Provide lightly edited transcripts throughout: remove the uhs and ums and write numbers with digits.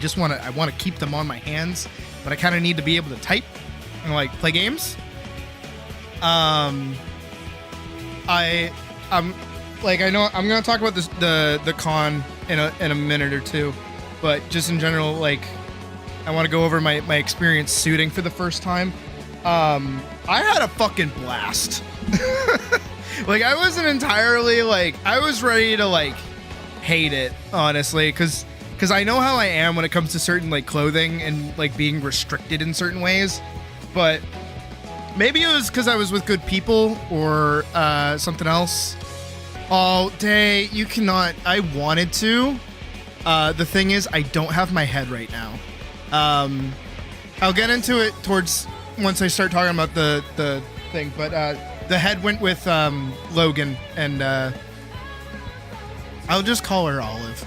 I want to keep them on my hands, but I kind of need to be able to type and like play games. I'm like, I know I'm gonna talk about this the con in a minute or two, but just in general, like, I want to go over my experience suiting for the first time. I had a fucking blast. Like, I wasn't entirely like, I was ready to like hate it, honestly, because I know how I am when it comes to certain like clothing and like being restricted in certain ways, but maybe it was because I was with good people or something else. Oh, Day, you cannot. I wanted to. The thing is, I don't have my head right now. I'll get into it towards once I start talking about the thing, but the head went with Logan, and I'll just call her Olive,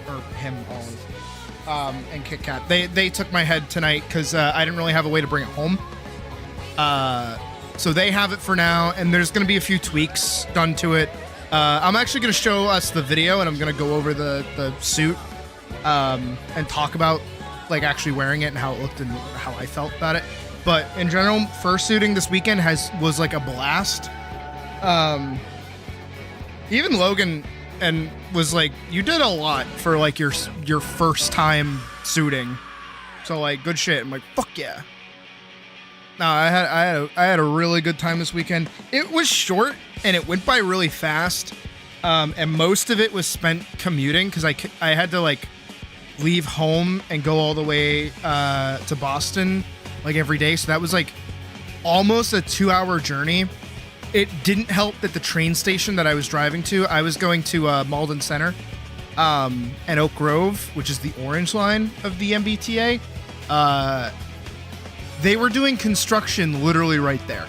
or him Olive, and Kit Kat. They took my head tonight because I didn't really have a way to bring it home. So they have it for now, and there's going to be a few tweaks done to it. I'm actually going to show us the video, and I'm going to go over the suit and talk about like actually wearing it and how it looked and how I felt about it. But in general, fursuiting this weekend was like a blast. Even Logan and was like, you did a lot for like your first time suiting. So like, good shit. I'm like, fuck yeah. No, I had a really good time this weekend. It was short and it went by really fast. And most of it was spent commuting because I had to like leave home and go all the way to Boston like every day. So that was like almost a 2-hour journey. It didn't help that the train station that I was driving to, I was going to Malden Center and Oak Grove, which is the orange line of the MBTA. They were doing construction literally right there.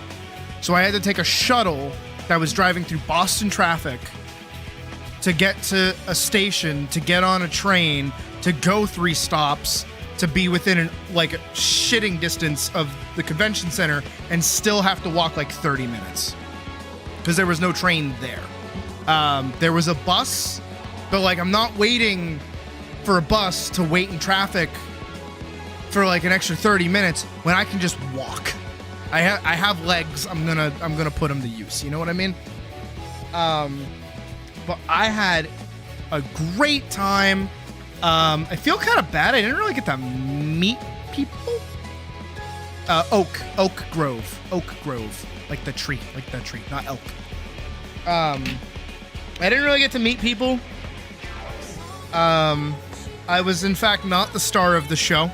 So I had to take a shuttle that was driving through Boston traffic to get to a station, to get on a train, to go 3 stops, to be within like a shitting distance of the convention center, and still have to walk like 30 minutes because there was no train there. There was a bus, but like I'm not waiting for a bus to wait in traffic for like an extra 30 minutes when I can just walk. I have legs. I'm gonna put them to use. You know what I mean? But I had a great time. I feel kind of bad. I didn't really get to meet people. Oak Grove, like the tree, not elk. I didn't really get to meet people. I was in fact not the star of the show.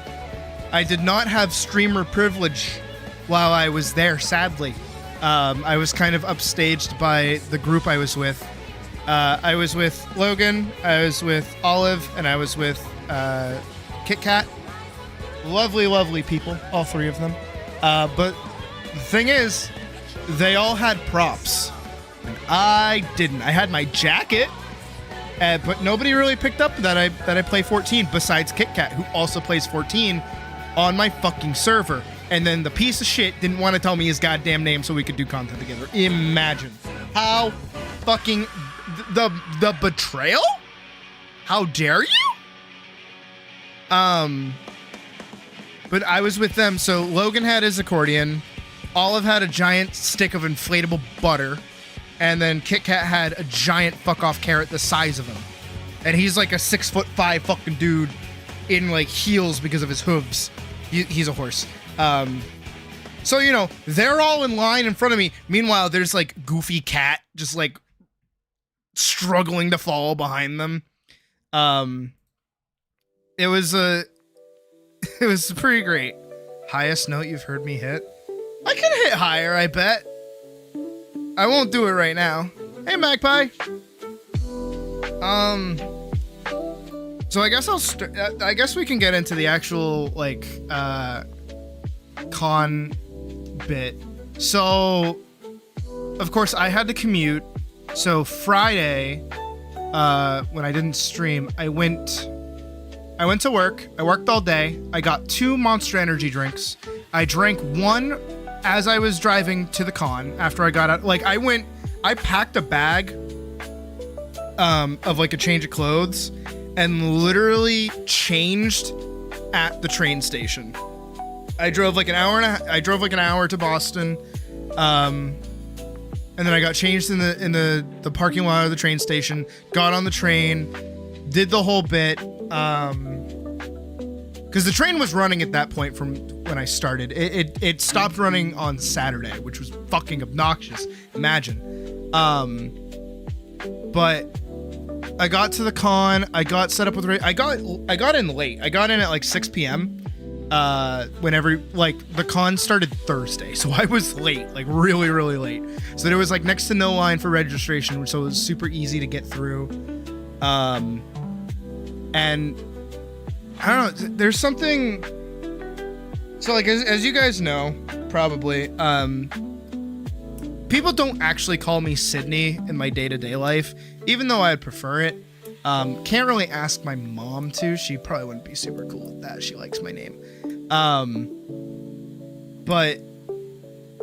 I did not have streamer privilege while I was there, sadly. I was kind of upstaged by the group I was with. I was with Logan, I was with Olive, and I was with Kit Kat. Lovely, lovely people, all 3 of them. But the thing is, they all had props, and I didn't. I had my jacket, but nobody really picked up that I play 14 besides Kit Kat, who also plays 14 on my fucking server. And then the piece of shit didn't want to tell me his goddamn name so we could do content together. Imagine how fucking the betrayal? How dare you? But I was with them. So Logan had his accordion, Olive had a giant stick of inflatable butter, and then Kit Kat had a giant fuck off carrot the size of him. And he's like a 6'5" fucking dude in like heels because of his hooves. He's a horse. So, you know, they're all in line in front of me. Meanwhile, there's like Goofy Cat just like struggling to fall behind them. It was pretty great. Highest note you've heard me hit? I can hit higher, I bet. I won't do it right now. Hey, Magpie. So I guess I guess we can get into the actual like con bit. So of course I had to commute. So Friday, when I didn't stream, I went to work. I worked all day. I got 2 Monster Energy drinks. I drank 1 as I was driving to the con after I got out. Like I packed a bag of like a change of clothes, and literally changed at the train station. I drove like an hour to Boston, and then I got changed in the parking lot of the train station. Got on the train, did the whole bit, because the train was running at that point from when I started. It stopped running on Saturday, which was fucking obnoxious. Imagine. But I got to the con. I got set up with. I got in late. I got in at like 6 p.m. Whenever the con started Thursday, so I was late, like really late. So there was like next to no line for registration, so it was super easy to get through. And I don't know. There's something. So like as you guys know, probably, people don't actually call me Sydney in my day-to-day life, even though I'd prefer it. Can't really ask my mom to. She probably wouldn't be super cool with that. She likes my name. But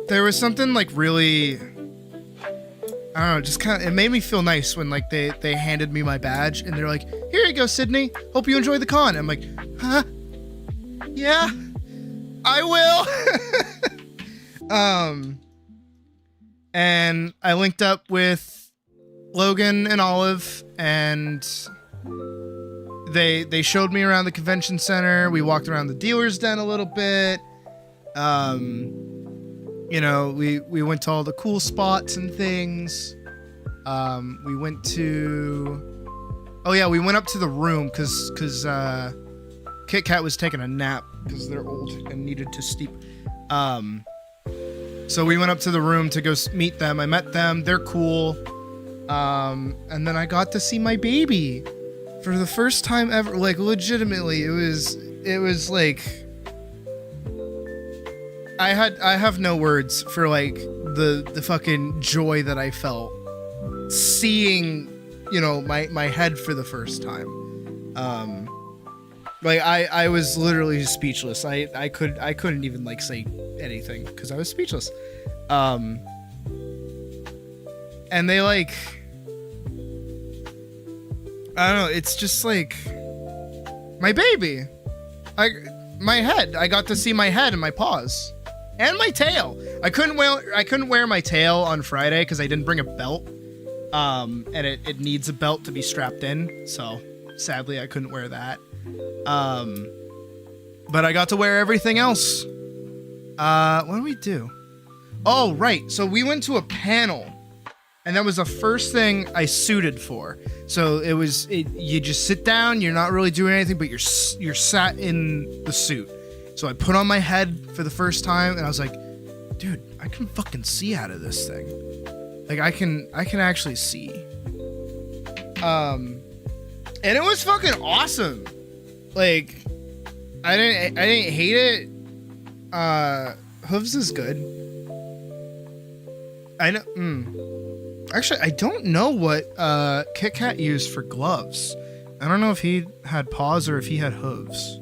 there was something like really, I don't know, just kind of, it made me feel nice when like they handed me my badge and they're like, here you go, Sydney. Hope you enjoy the con. I'm like, huh? Yeah, I will. And I linked up with Logan and Olive, and they showed me around the convention center. We walked around the dealer's den a little bit. You know, we went to all the cool spots and things. We went to, we went up to the room because Kit Kat was taking a nap because they're old and needed to sleep. So we went up to the room to go meet them. I met them. They're cool. And then I got to see my baby for the first time ever. Like, legitimately, it was like, I have no words for like the fucking joy that I felt seeing, you know, my head for the first time. Like I was literally speechless. I couldn't even like say anything because I was speechless. And they like, I don't know, it's just like my baby. My head. I got to see my head and my paws. And my tail. I couldn't wear my tail on Friday because I didn't bring a belt. And it needs a belt to be strapped in. So sadly I couldn't wear that. But I got to wear everything else. What did we do? Oh, right. So we went to a panel. And that was the first thing I suited for. So you just sit down, you're not really doing anything, but you're sat in the suit. So I put on my head for the first time, and I was like, dude, I can fucking see out of this thing. Like, I can actually see. And it was fucking awesome. Like, I didn't hate it. Hooves is good. I know. Actually, I don't know what Kit Kat used for gloves. I don't know if he had paws or if he had hooves.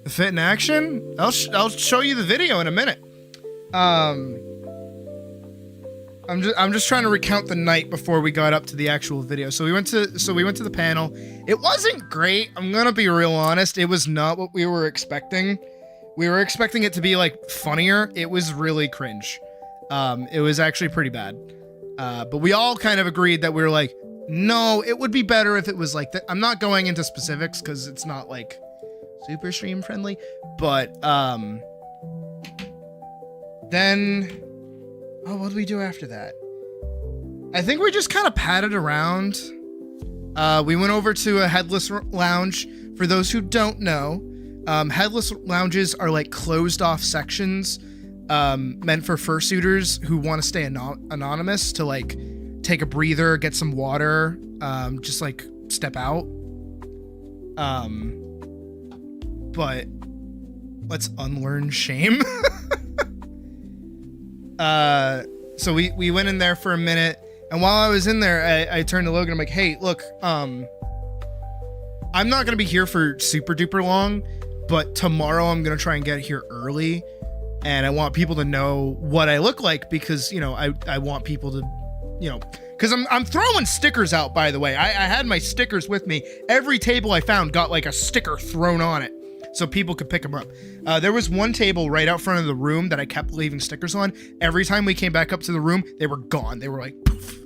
The fit in action? I'll show you the video in a minute. I'm just trying to recount the night before we got up to the actual video. So we went to the panel. It wasn't great. I'm gonna be real honest. It was not what we were expecting. We were expecting it to be like funnier. It was really cringe. It was actually pretty bad. But we all kind of agreed that we were like, no, it would be better if it was like that. I'm not going into specifics because it's not like super stream friendly, but then what did we do after that? I think we just kind of patted around. We went over to a headless lounge. For those who don't know, headless lounges are like closed off sections meant for fursuiters who want to stay anonymous, to like take a breather, get some water, just like step out. But let's unlearn shame. So we went in there for a minute, and while I was in there, I turned to Logan. I'm like, hey, look, I'm not gonna be here for super duper long, but tomorrow I'm gonna try and get here early, and I want people to know what I look like because, you know, I want people to, you know, because I'm throwing stickers out, by the way. I had my stickers with me. Every table I found got like a sticker thrown on it so people could pick them up. There was one table right out front of the room that I kept leaving stickers on. Every time we came back up to the room, they were gone. They were like poof.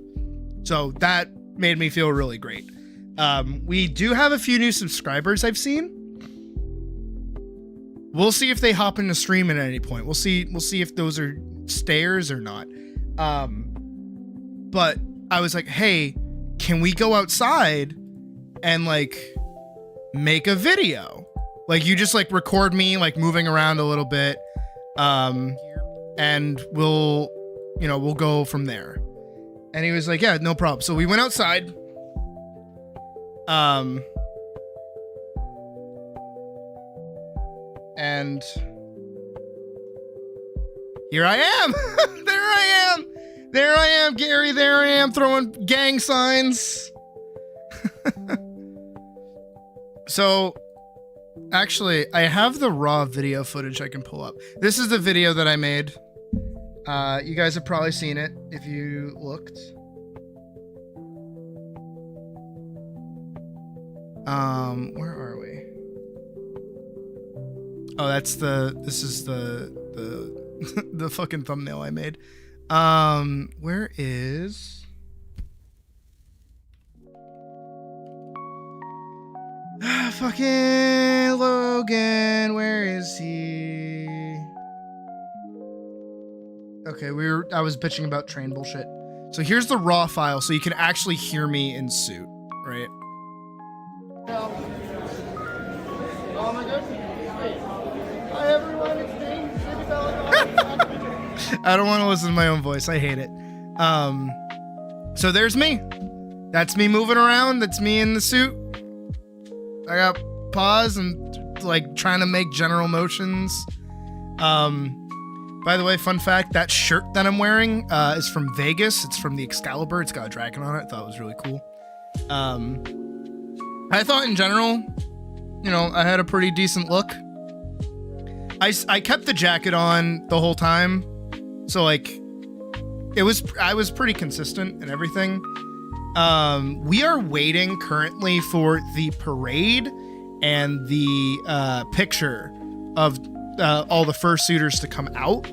So that made me feel really great. We do have a few new subscribers I've seen. We'll see if they hop into stream at any point. We'll see if those are stayers or not. But I was like, hey, can we go outside and like make a video? Like you just like record me like moving around a little bit. And we'll go from there. And he was like, yeah, no problem. So we went outside. And here I am. There I am, Gary. There I am throwing gang signs. So actually, I have the raw video footage I can pull up. This is the video that I made. You guys have probably seen it if you looked. Where are we? Oh, this is the the fucking thumbnail I made. Where is fucking Logan? Where is he? Okay, I was bitching about train bullshit. So here's the raw file so you can actually hear me in suit, right? Oh my goodness. Hi everyone, it's me. I don't want to listen to my own voice. I hate it. So there's me. That's me moving around. That's me in the suit. I got paws and like trying to make general motions. By the way, fun fact, that shirt that I'm wearing is from Vegas. It's from the Excalibur. It's got a dragon on it. I thought it was really cool. I thought in general, I had a pretty decent look. I kept the jacket on the whole time. So like I was pretty consistent and everything. We are waiting currently for the parade and the picture of all the fursuiters to come out.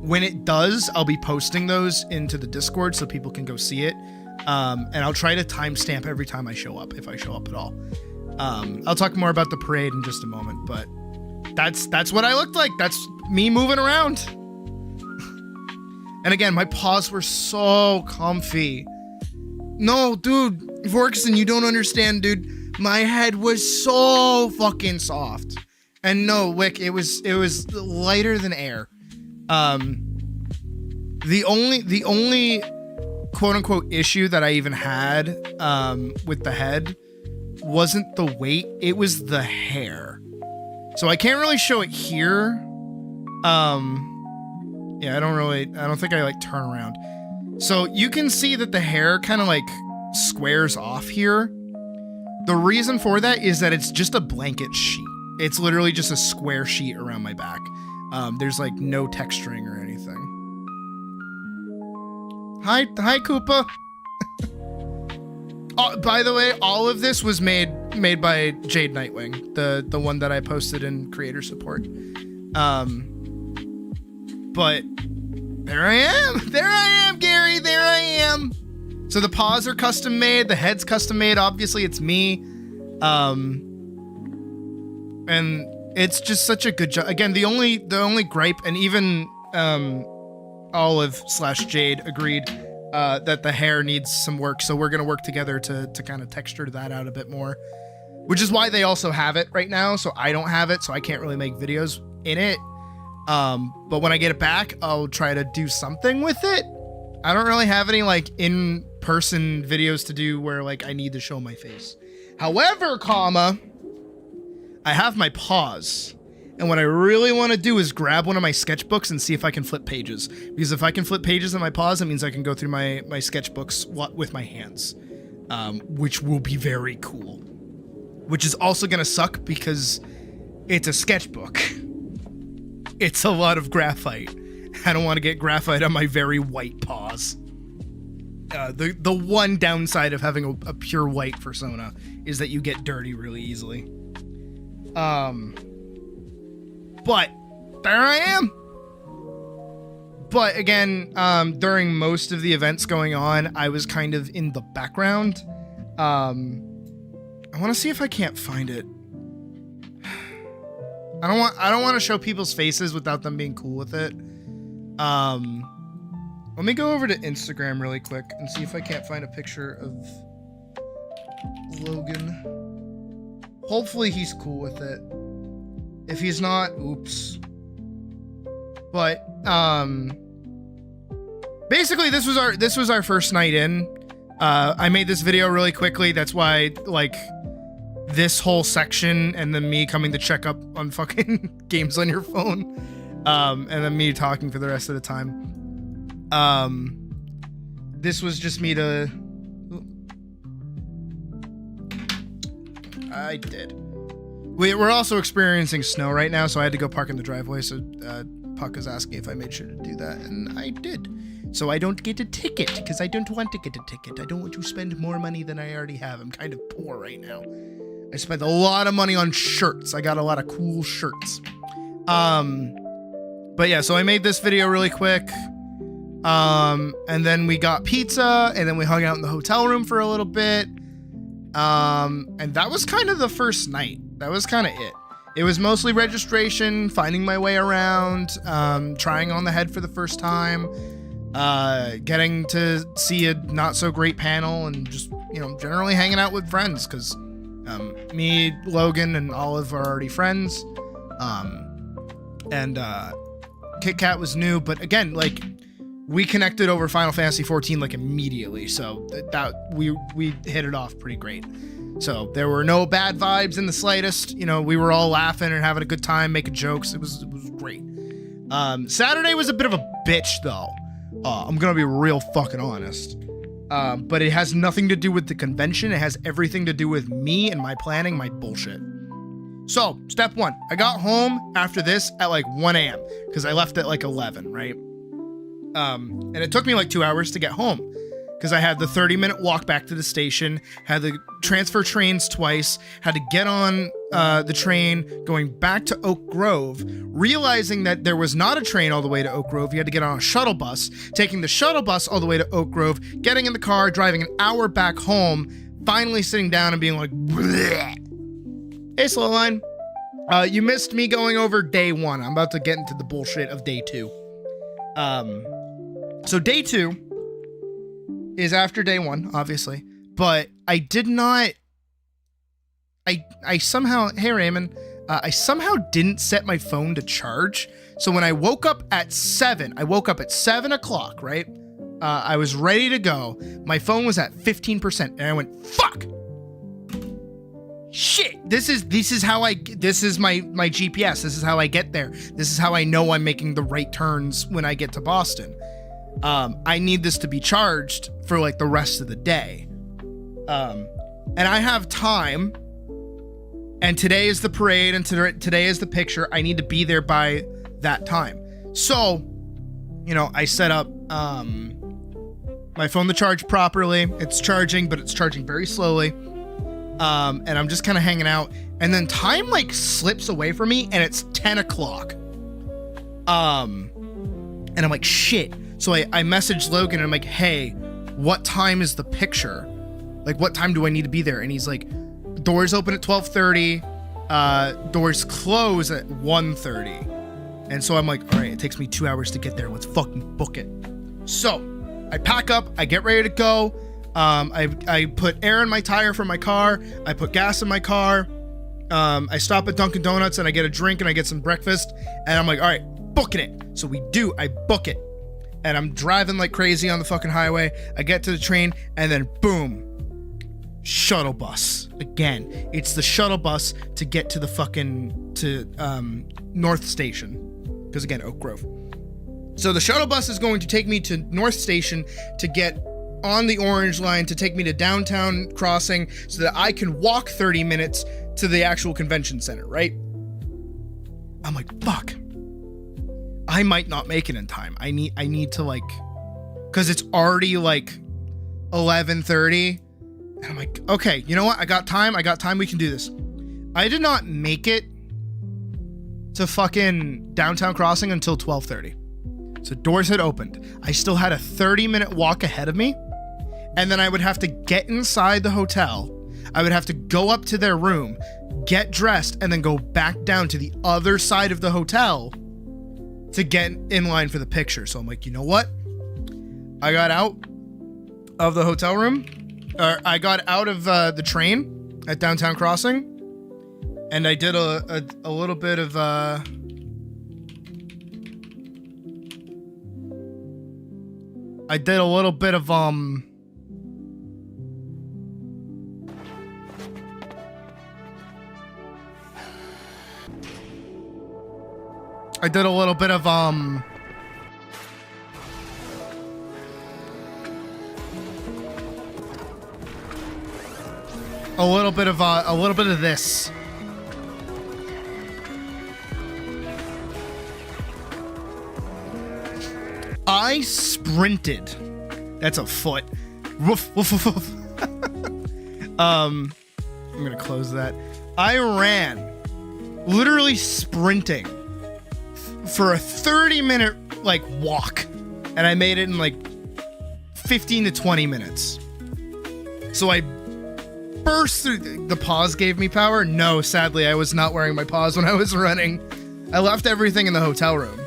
When it does, I'll be posting those into the Discord so people can go see it. And I'll try to timestamp every time I show up, if I show up at all. I'll talk more about the parade in just a moment, but that's what I looked like. That's me moving around. And again, my paws were so comfy. No, dude, Vorkson, you don't understand, dude. My head was so fucking soft. And no, Wick, it was lighter than air. The only quote unquote issue that I even had with the head wasn't the weight, it was the hair. So I can't really show it here. Yeah, I don't think I like turn around. So you can see that the hair kind of like squares off here. The reason for that is that it's just a blanket sheet. It's literally just a square sheet around my back. There's like no texturing or anything. Hi Koopa. By the way, all of this was made by Jade Nightwing, the one that I posted in creator support. But there I am, Gary, there I am. So the paws are custom made, the head's custom made. Obviously, it's me. And it's just such a good job. Again, the only gripe, and even Olive/Jade agreed that the hair needs some work. So we're gonna work together to kind of texture that out a bit more, which is why they also have it right now. So I don't have it, so I can't really make videos in it. But when I get it back, I'll try to do something with it. I don't really have any like in-person videos to do where like I need to show my face. However, I have my paws. And what I really want to do is grab one of my sketchbooks and see if I can flip pages. Because if I can flip pages in my paws, that means I can go through my sketchbooks with my hands. Which will be very cool. Which is also going to suck because it's a sketchbook. It's a lot of graphite. I don't want to get graphite on my very white paws. does. The one downside of having a pure white fursona is that you get dirty really easily. But there I am. But again, during most of the events going on, I was kind of in the background. I want to see if I can't find it. I don't want to show people's faces without them being cool with it. Let me go over to Instagram really quick and see if I can't find a picture of Logan. Hopefully he's cool with it. If he's not, oops. But basically this was our first night in. I made this video really quickly. That's why like this whole section and then me coming to check up on fucking games on your phone, and then me talking for the rest of the time. This was just me to... I did. We're also experiencing snow right now, so I had to go park in the driveway, so Puck is asking if I made sure to do that, and I did. So I don't get a ticket, because I don't want to get a ticket. I don't want to spend more money than I already have. I'm kind of poor right now. I spent a lot of money on shirts. I got a lot of cool shirts. But yeah, so I made this video really quick. And then we got pizza, and then we hung out in the hotel room for a little bit. And that was kind of the first night. That was kind of it. It was mostly registration, finding my way around, trying on the head for the first time, getting to see a not so great panel, and just, you know, generally hanging out with friends, because me, Logan, and Olive are already friends. And Kit Kat was new, but again, like, we connected over Final Fantasy 14 like immediately, so that we hit it off pretty great. So there were no bad vibes in the slightest. You know, we were all laughing and having a good time, making jokes. It was great. Saturday was a bit of a bitch though. I'm gonna be real fucking honest. But it has nothing to do with the convention. It has everything to do with me and my planning, my bullshit. So step one, I got home after this at like 1 a.m. because I left at like 11, right? And it took me like 2 hours to get home because I had the 30-minute walk back to the station, had to transfer trains twice, had to get on the train going back to Oak Grove, realizing that there was not a train all the way to Oak Grove. You had to get on a shuttle bus, taking the shuttle bus all the way to Oak Grove, getting in the car, driving an hour back home, finally sitting down and being like, bleh. Hey, Slowline. You missed me going over day one. I'm about to get into the bullshit of day two. So day two is after day one, obviously, but I did not, I somehow, hey Raymond, I somehow didn't set my phone to charge. So when I woke up at 7 o'clock, right? I was ready to go. My phone was at 15% and I went, fuck, shit. This is my GPS. This is how I get there. This is how I know I'm making the right turns when I get to Boston. I need this to be charged for like the rest of the day. And I have time, and today is the parade, and today is the picture. I need to be there by that time. So, you know, I set up, my phone to charge properly. It's charging, but it's charging very slowly. And I'm just kind of hanging out, and then time like slips away from me and it's 10 o'clock. And I'm like, shit. So I messaged Logan and I'm like, hey, what time is the picture? Like, what time do I need to be there? And he's like, doors open at 12:30. Doors close at 1:30. And so I'm like, all right, it takes me 2 hours to get there. Let's fucking book it. So I pack up, I get ready to go. I put air in my tire for my car. I put gas in my car. I stop at Dunkin' Donuts and I get a drink and I get some breakfast. And I'm like, all right, booking it. So I book it. And I'm driving like crazy on the fucking highway. I get to the train and then boom, shuttle bus. Again, it's the shuttle bus to get to the fucking, North Station. Because again, Oak Grove. So the shuttle bus is going to take me to North Station to get on the Orange Line to take me to Downtown Crossing so that I can walk 30 minutes to the actual convention center, right? I'm like, fuck. I might not make it in time. I need to like because it's already like 11:30. And I'm like, okay, you know what? I got time. We can do this. I did not make it to fucking Downtown Crossing until 12:30. So doors had opened. I still had a 30-minute walk ahead of me. And then I would have to get inside the hotel. I would have to go up to their room, get dressed, and then go back down to the other side of the hotel to get in line for the picture. So I'm like, you know what? I got out of the hotel room. I got out of the train at Downtown Crossing, and I did a little bit of I did a little bit of this. I sprinted. That's a foot. Woof, woof, woof, woof. I'm gonna close that. I ran, literally sprinting for a 30-minute like walk, and I made it in like 15 to 20 minutes. So I burst through. The pause gave me power. No, sadly, I was not wearing my pause when I was running. I left everything in the hotel room.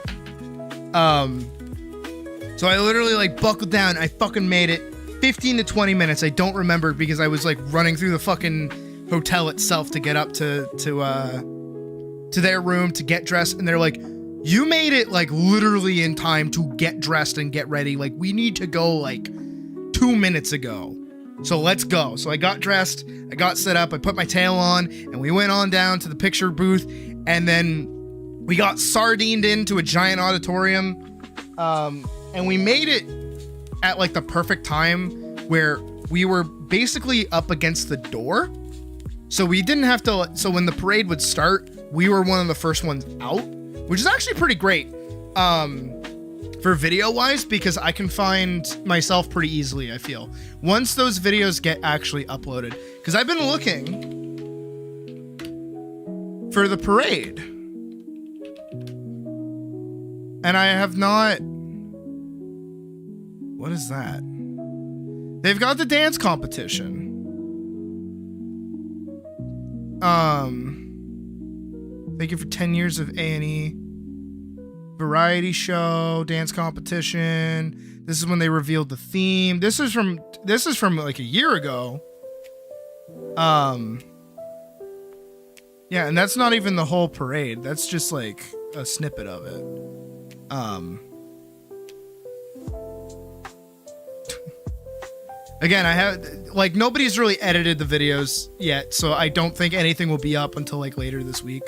So I literally like buckled down. I fucking made it 15 to 20 minutes. I don't remember because I was like running through the fucking hotel itself to get up to their room to get dressed. And they're like, you made it like literally in time to get dressed and get ready. Like we need to go like 2 minutes ago. So let's go. So I got dressed, I got set up, I put my tail on, and we went on down to the picture booth. And then we got sardined into a giant auditorium. And we made it at like the perfect time where we were basically up against the door. So we didn't have to, so when the parade would start, we were one of the first ones out, which is actually pretty great for video wise, because I can find myself pretty easily, I feel, once those videos get actually uploaded. Because I've been looking for the parade and I have not. What is that? They've got the dance competition. Thank you for 10 years of A&E. Variety show, dance competition. This is when they revealed the theme. This is from like a year ago. Yeah, and that's not even the whole parade. That's just like a snippet of it. Again, I have like nobody's really edited the videos yet, so I don't think anything will be up until like later this week.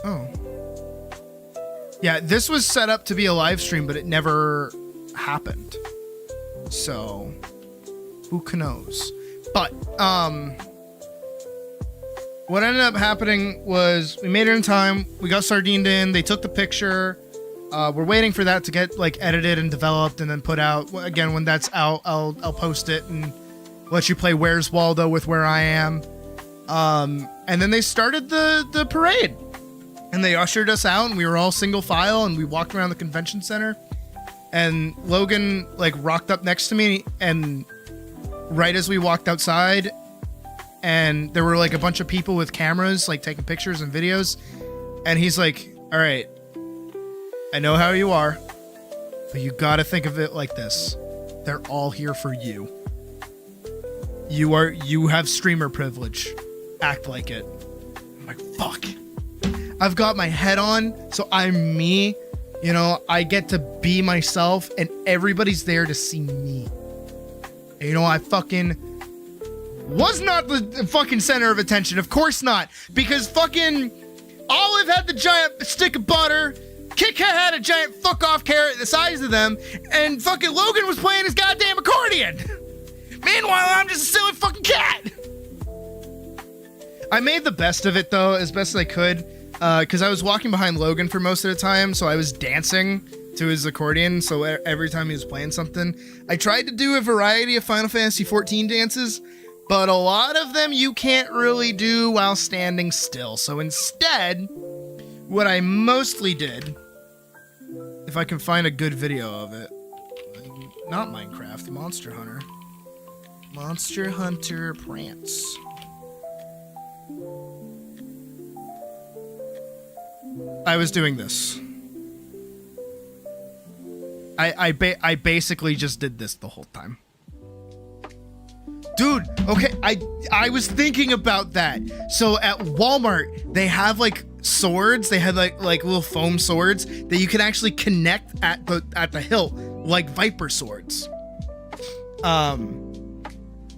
Oh. Yeah, this was set up to be a live stream, but it never happened. So, who knows? But, what ended up happening was we made it in time. We got sardined in. They took the picture. We're waiting for that to get like edited and developed and then put out. Again, when that's out, I'll post it and let you play Where's Waldo with Where I Am. And then they started the parade. And they ushered us out, and we were all single file, and we walked around the convention center. And Logan like rocked up next to me, and right as we walked outside, and there were like a bunch of people with cameras like taking pictures and videos, and he's like, all right, I know how you are, but you gotta think of it like this. They're all here for you. You have streamer privilege. Act like it. I'm like, fuck. I've got my head on, so I'm me. You know, I get to be myself, and everybody's there to see me. And you know, I fucking was not the fucking center of attention. Of course not. Because fucking Olive had the giant stick of butter. Kit Kat had a giant fuck off carrot the size of them. And fucking Logan was playing his goddamn accordion. Meanwhile, I'm just a silly fucking cat. I made the best of it, though, as best as I could. because I was walking behind Logan for most of the time, so I was dancing to his accordion, so every time he was playing something. I tried to do a variety of Final Fantasy XIV dances, but a lot of them you can't really do while standing still. So instead, what I mostly did, if I can find a good video of it, not Minecraft, Monster Hunter. Monster Hunter Prance. I was doing this. I basically just did this the whole time. Dude, okay, I was thinking about that. So at Walmart, they have like swords. They had like little foam swords that you can actually connect at the hilt, like viper swords. And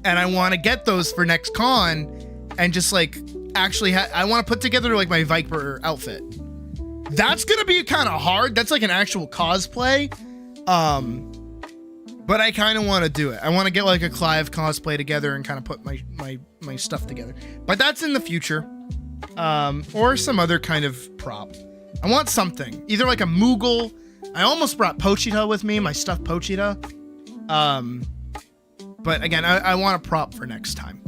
I want to get those for next con, and just like actually I want to put together like my viper outfit. That's gonna be kind of hard. That's like an actual cosplay. But I kind of want to do it. I want to get like a Clive cosplay together and kind of put my stuff together. But that's in the future. Or some other kind of prop. I want something. Either like a Moogle. I almost brought Pochita with me, my stuffed Pochita. But again, I want a prop for next time.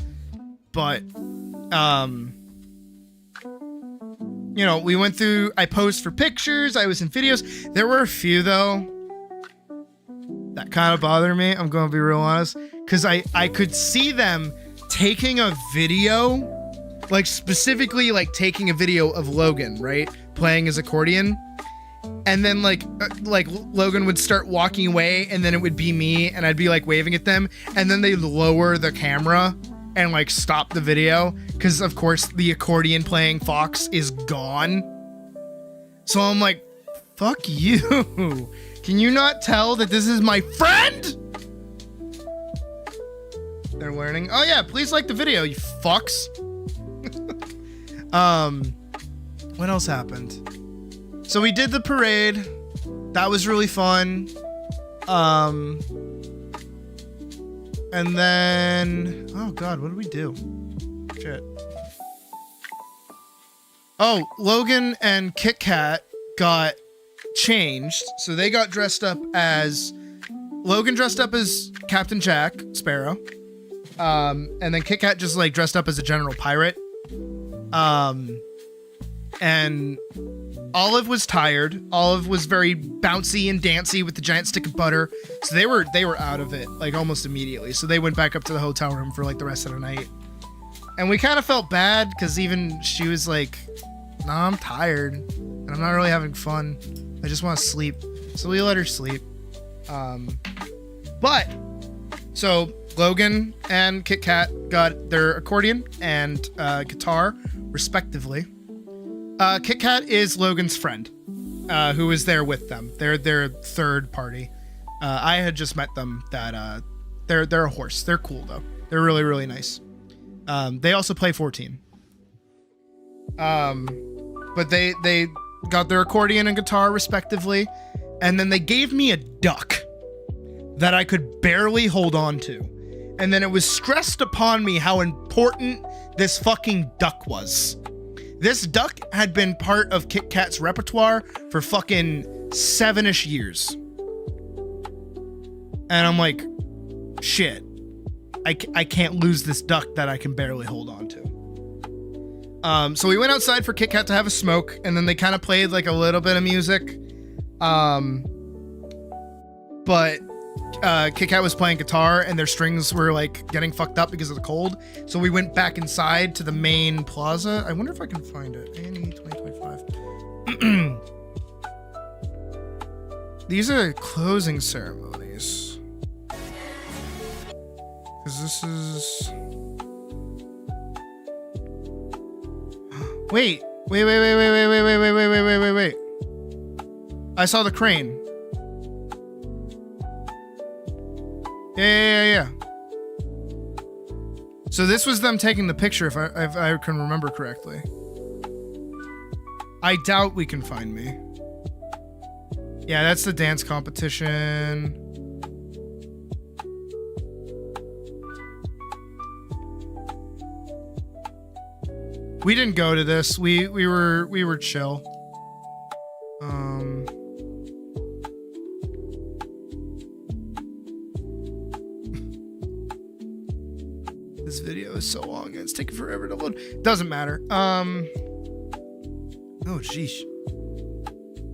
But, you know, we went through, I posed for pictures, I was in videos. There were a few though that kind of bothered me, I'm gonna be real honest, because I could see them taking a video, like specifically like taking a video of Logan, right, playing his accordion, and then like Logan would start walking away, and then it would be me, and I'd be like waving at them, and then they'd lower the camera and like stop the video, because of course the accordion playing Fox is gone. So I'm like, fuck you. Can you not tell that this is my friend? They're learning. Oh yeah, please like the video, you fucks. What else happened? So we did the parade. That was really fun. And then, oh god, what did we do? Shit. Oh, Logan and Kit Kat got changed, so they got dressed up as, Logan dressed up as Captain Jack Sparrow, and then Kit Kat just like dressed up as a general pirate, and Olive was tired. Olive was very bouncy and dancy with the giant stick of butter, so they were out of it like almost immediately, so they went back up to the hotel room for like the rest of the night, and we kind of felt bad because even she was like, nah, I'm tired and I'm not really having fun. I just want to sleep. So we let her sleep. But, so Logan and Kit Kat got their accordion and guitar, respectively. Kit Kat is Logan's friend, who is there with them. They're their third party. I had just met them. That they're a horse. They're cool though. They're really, really nice. They also play 14. But they got their accordion and guitar respectively, and then they gave me a duck that I could barely hold on to. And then it was stressed upon me how important this fucking duck was. This duck had been part of Kit Kat's repertoire for fucking 7-ish years. And I'm like, shit, I can't lose this duck that I can barely hold on to. So we went outside for Kit Kat to have a smoke, and then they kind of played like a little bit of music. But Kit Kat was playing guitar, and their strings were like getting fucked up because of the cold. So we went back inside to the main plaza. I wonder if I can find it. A&E 2025. These are closing ceremonies. Because this is... Wait. I saw the crane. Yeah. So this was them taking the picture, if I can remember correctly. I doubt we can find me. Yeah, that's the dance competition. We didn't go to this. We were chill. This video is so long and it's taking forever to load. Doesn't matter. Oh, sheesh.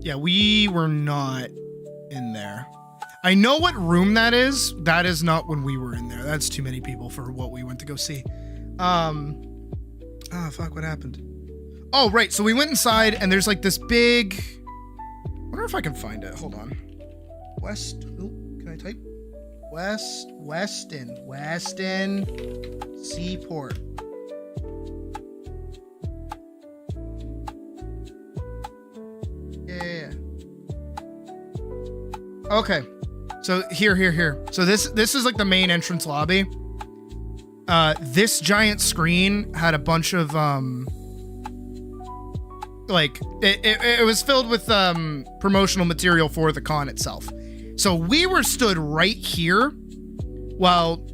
Yeah, we were not in there. I know what room that is. That is not when we were in there. That's too many people for what we went to go see. Oh, fuck, what happened? Oh, right. So we went inside and there's like this big... I wonder if I can find it. Hold on. West... Oh, can I type? Weston Seaport. Yeah. Okay. So here. So this is like the main entrance lobby. This giant screen had a bunch of like it was filled with promotional material for the con itself. So we were stood right here while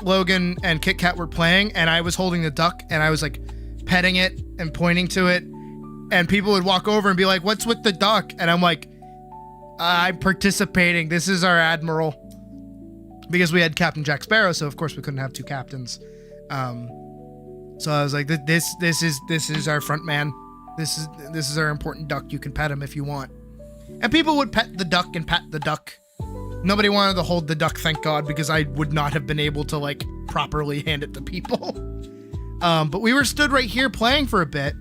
Logan and Kit Kat were playing, and I was holding the duck and I was like petting it and pointing to it, and people would walk over and be like, "What's with the duck?" And I'm like, "I'm participating. This is our admiral." Because we had Captain Jack Sparrow, so of course we couldn't have two captains. So I was like, "This is our front man. This is our important duck. You can pet him if you want." And people would pet the duck and pat the duck. Nobody wanted to hold the duck, thank God, because I would not have been able to like properly hand it to people. But we were stood right here playing for a bit.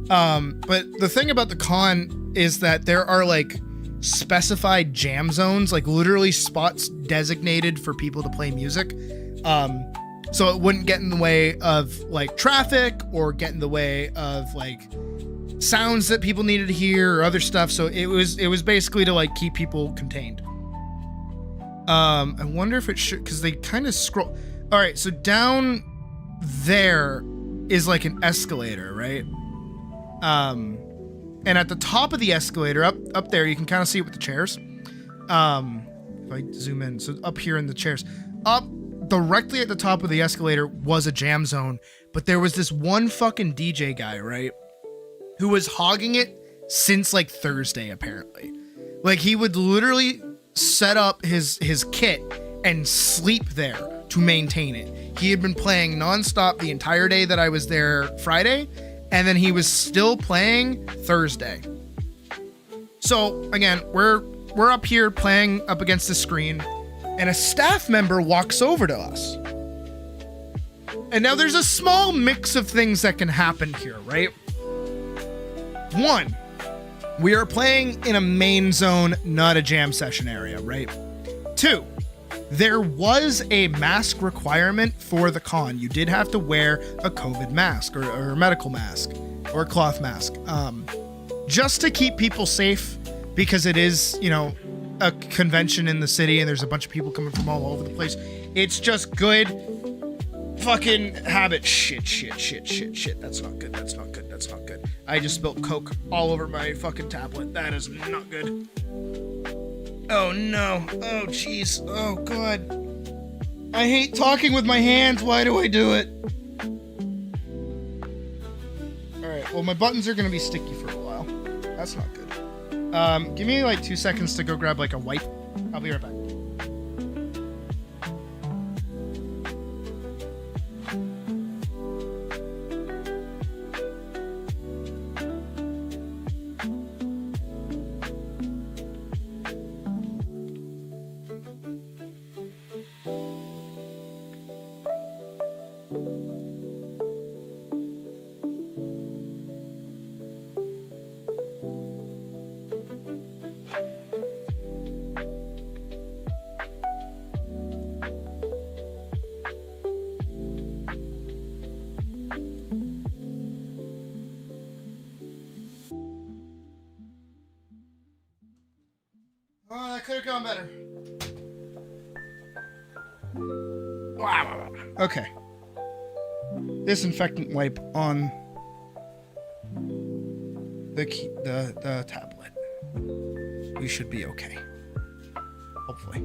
But the thing about the con is that there are like specified jam zones, like literally spots designated for people to play music. So it wouldn't get in the way of like traffic or get in the way of like sounds that people needed to hear or other stuff. So it was basically to like keep people contained. I wonder if it should, because they kind of scroll. All right, so down there is like an escalator, right? And at the top of the escalator, up there, you can kind of see it with the chairs. If I zoom in, so up here in the chairs, up directly at the top of the escalator was a jam zone, but there was this one fucking DJ guy, right, who was hogging it since like Thursday, apparently. Like he would literally set up his kit and sleep there to maintain it. He had been playing nonstop the entire day that I was there Friday, and then he was still playing Thursday. So again, we're up here playing up against the screen, and a staff member walks over to us. And now there's a small mix of things that can happen here, right? One, we are playing in a main zone, not a jam session area, right? Two, there was a mask requirement for the con. You did have to wear a COVID mask or a medical mask or a cloth mask, just to keep people safe, because it is, you know, a convention in the city and there's a bunch of people coming from all over the place. It's just good fucking habit. Shit. That's not good. I just spilled Coke all over my fucking tablet. That is not good. Oh no. Oh jeez. Oh god. I hate talking with my hands. Why do I do it? Alright, well my buttons are gonna be sticky for a while. That's not good. Give me like 2 seconds to go grab like a wipe. I'll be right back. Oh, that could have gone better. Wow. Okay. Disinfectant wipe on the tablet. We should be okay. Hopefully.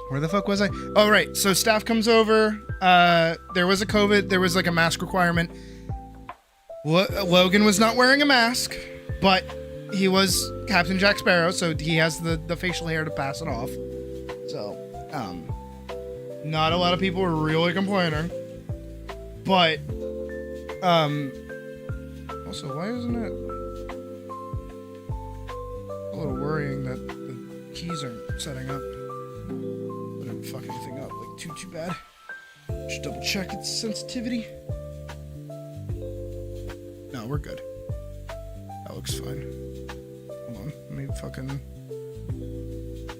Where the fuck was I? Oh, right. So staff comes over. there was like a mask requirement. Logan was not wearing a mask, but he was Captain Jack Sparrow, so he has the facial hair to pass it off. So, not a lot of people were really complaining. But, also, why isn't it a little worrying that the keys aren't setting up? Wouldn't fuck anything up, like, too bad. Just double check its sensitivity. No, we're good. That looks fine. Hold on, let me fucking...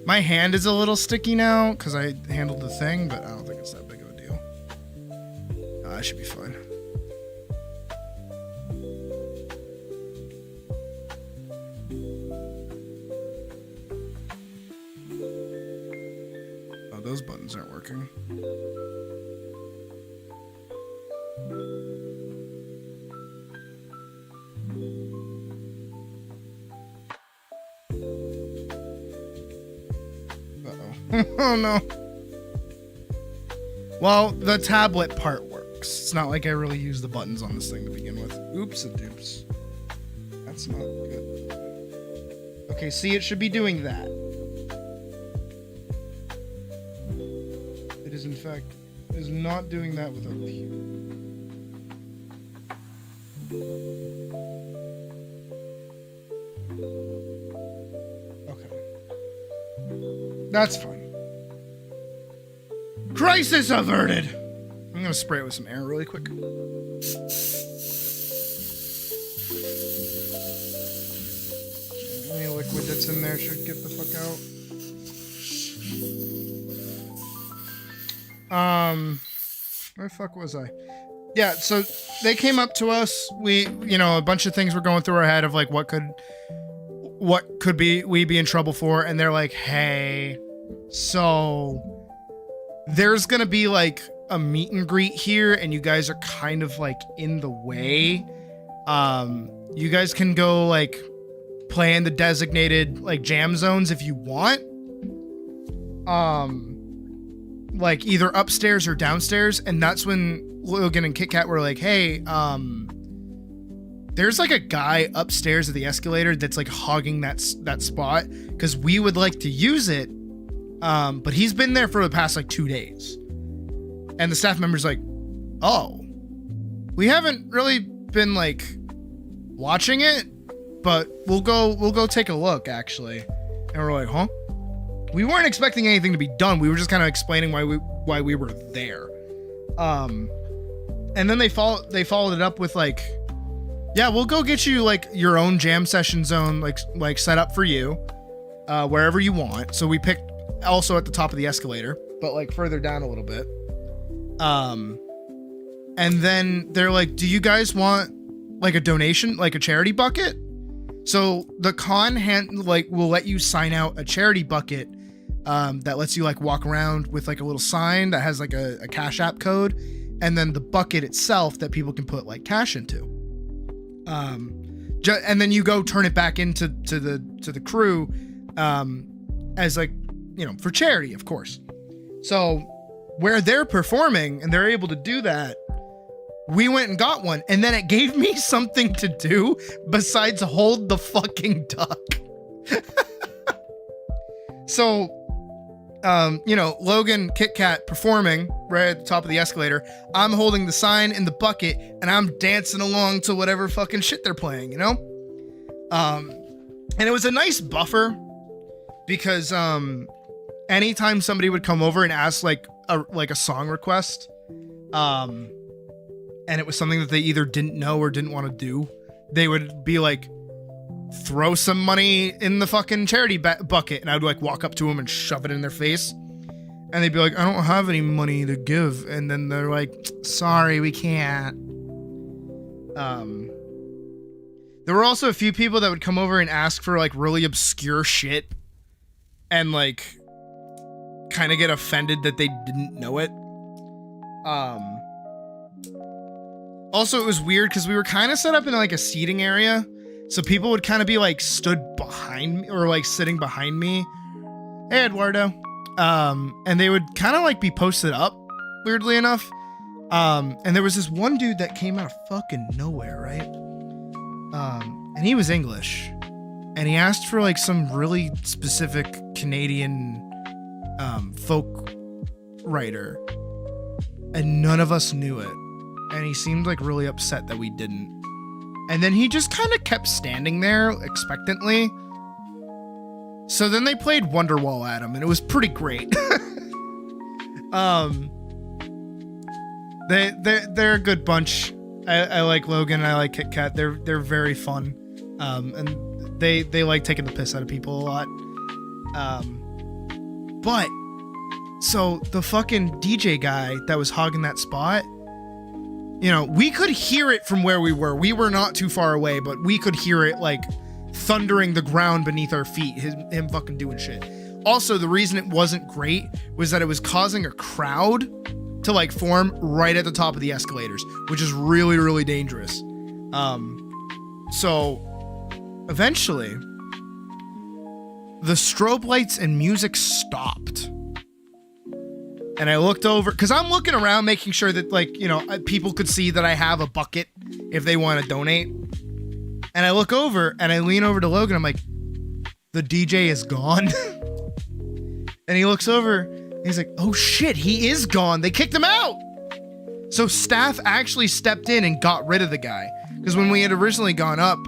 My hand is a little sticky now, because I handled the thing, but I don't think it's that big of a deal. No, I should be fine. Oh, those buttons aren't working. Oh no. Well, the tablet part works. It's not like I really use the buttons on this thing to begin with. Oops a doops. That's not good. Okay, see, it should be doing that. It is, in fact, is not doing that without the... Okay. That's fine. Crisis averted! I'm gonna spray it with some air really quick. Any liquid that's in there should get the fuck out. Where the fuck was I? Yeah, so they came up to us. We, a bunch of things were going through our head of like what could we be in trouble for, and they're like, hey, so there's gonna be like a meet and greet here, and you guys are kind of like in the way. You guys can go like play in the designated like jam zones if you want. Like either upstairs or downstairs, and that's when Logan and Kit Kat were like, hey, there's like a guy upstairs at the escalator that's like hogging that spot because we would like to use it. But he's been there for the past like 2 days. And the staff member's like, oh, we haven't really been like watching it, but we'll go take a look actually. And we're like, huh? We weren't expecting anything to be done. We were just kind of explaining why we were there. And then they followed it up with like, yeah, we'll go get you like your own jam session zone, like set up for you, wherever you want. So we picked also at the top of the escalator, but like further down a little bit. And then they're like, do you guys want like a donation, like a charity bucket? So the con will let you sign out a charity bucket, that lets you like walk around with like a little sign that has like a Cash App code, and then the bucket itself that people can put like cash into. And then you go turn it back into the crew, as like, for charity, of course. So where they're performing and they're able to do that, we went and got one, and then it gave me something to do besides hold the fucking duck. So, Logan, Kit Kat performing right at the top of the escalator. I'm holding the sign in the bucket, and I'm dancing along to whatever fucking shit they're playing, And it was a nice buffer because, anytime somebody would come over and ask like a song request, and it was something that they either didn't know or didn't want to do, they would be like, throw some money in the fucking charity bucket, and I would like walk up to them and shove it in their face, and they'd be like, I don't have any money to give, and then they're like, sorry, we can't. There were also a few people that would come over and ask for like really obscure shit, and like kind of get offended that they didn't know it. Also, it was weird because we were kind of set up in like a seating area, so people would kind of be like stood behind me or like sitting behind me. Hey, Eduardo. And they would kind of like be posted up weirdly enough. And there was this one dude that came out of fucking nowhere, right? And he was English, and he asked for like some really specific Canadian folk writer, and none of us knew it. And he seemed like really upset that we didn't. And then he just kind of kept standing there expectantly. So then they played Wonderwall at him, and it was pretty great. They're a good bunch. I like Logan. I like Kit Kat. They're very fun. And they like taking the piss out of people a lot. But so the fucking DJ guy that was hogging that spot, you know, we could hear it from where we were. We were not too far away, but we could hear it like thundering the ground beneath our feet, him fucking doing shit. Also, the reason it wasn't great was that it was causing a crowd to like form right at the top of the escalators, which is really, really dangerous. So eventually the strobe lights and music stopped. And I looked over, because I'm looking around making sure that, like, you know, people could see that I have a bucket if they want to donate. And I look over and I lean over to Logan. I'm like, the DJ is gone. And he looks over and he's like, oh shit, he is gone. They kicked him out. So staff actually stepped in and got rid of the guy. Because when we had originally gone up